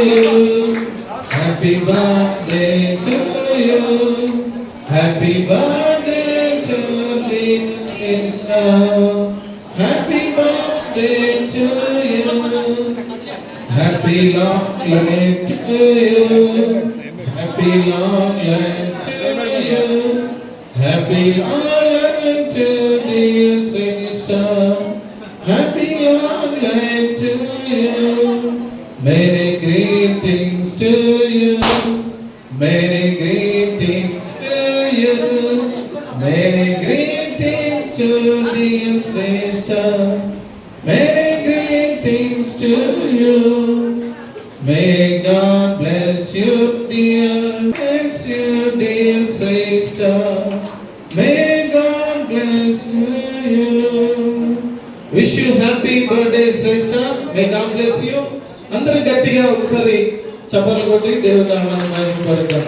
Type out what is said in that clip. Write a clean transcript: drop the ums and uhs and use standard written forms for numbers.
you. Happy birthday to you. Happy birthday to dear sister. Happy birthday to you. Happy long life to you. Happy long life to you. Happy long life to dear sister. Happy long life to you. Many greetings to you. Many greetings to you. Many greetings to dear sister. Many greetings to you. May God bless you, dear. Bless you, dear sister. May God bless you. Wish you happy birthday, sister. May God bless you. అందరూ గట్టిగా ఒకసారి చప్పట్లు కొట్టి దేవుని నామాన్ని మహిమపరుద్దాం.